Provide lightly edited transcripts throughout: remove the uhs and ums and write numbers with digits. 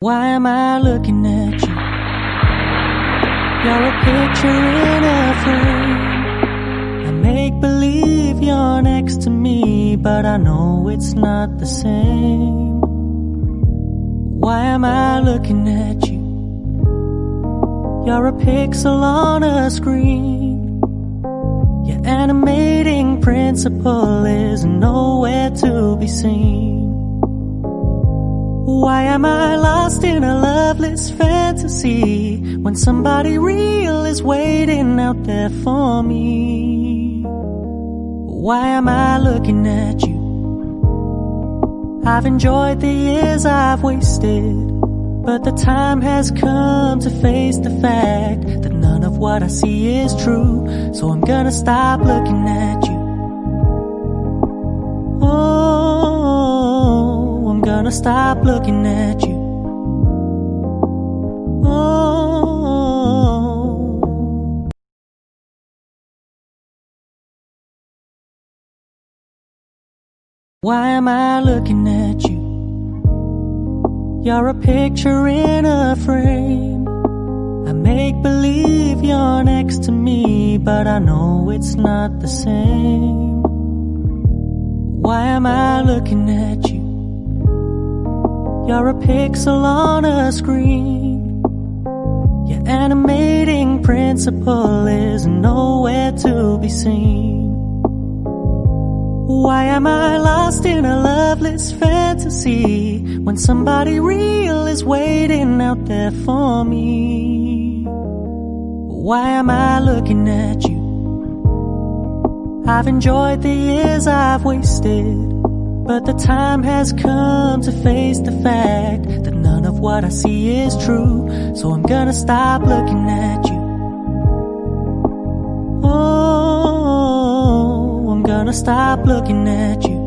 Why am I looking at you? You're a picture in a frame. I make believe you're next to me, but I know it's not the same. Why am I looking at you? You're a pixel on a screen. Your animating principle is nowhere to be seen. Why am I lost in a loveless fantasy when somebody real is waiting out there for me? Why am I looking at you? I've enjoyed the years I've wasted, but the time has come to face the fact that none of what I see is true. So I'm gonna stop looking at you. I'm gonna stop looking at you. Why am I looking at you? You're a picture in a frame. I make believe you're next to me, but I know it's not the same. Why am I looking at you? You're a pixel on a screen. Your animating principle is nowhere to be seen. Why am I lost in a loveless fantasy when somebody real is waiting out there for me? Why am I looking at you? I've enjoyed the years I've wasted, but the time has come to face the fact that none of what I see is true. So I'm gonna stop looking at you. I'm gonna stop looking at you.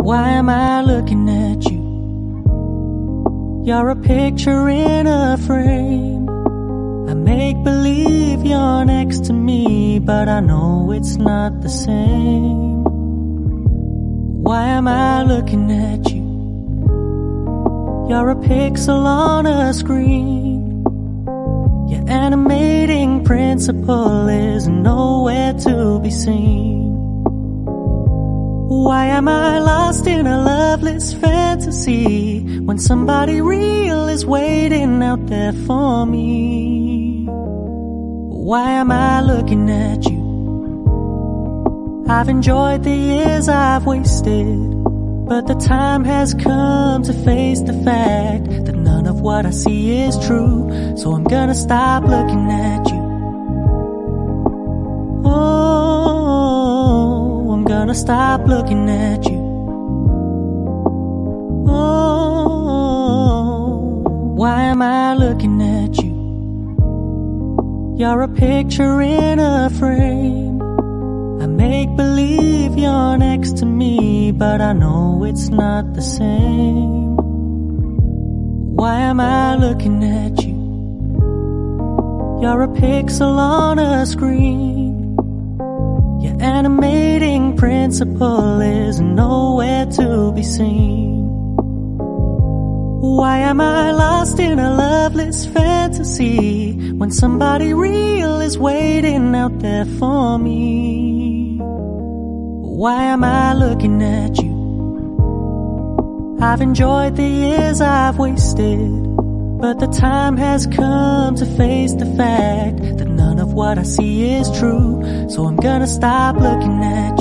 Why am I looking at you? You're a picture in a frame. I make believe you're next to me, but I know it's not the same. Why am I looking at you? You're a pixel on a screen. Your animating principle is nowhere to be seen. Why am I lost in a loveless fantasy when somebody real is waiting out there for me? Why am I looking at you? I've enjoyed the years I've wasted, but the time has come to face the fact that none of what I see is true. So I'm gonna stop looking at you. I'm gonna stop looking at you. Why am I looking at you? You're a picture in a frame. I make believe you're next to me, but I know it's not the same. Why am I looking at you? You're a pixel on a screen. Your animating principle is nowhere to be seen. Why am I lost in a loveless fantasy when somebody real is waiting out there for me? Why am I looking at you? I've enjoyed the years I've wasted, but the time has come to face the fact that none of what I see is true. So I'm gonna stop looking at you.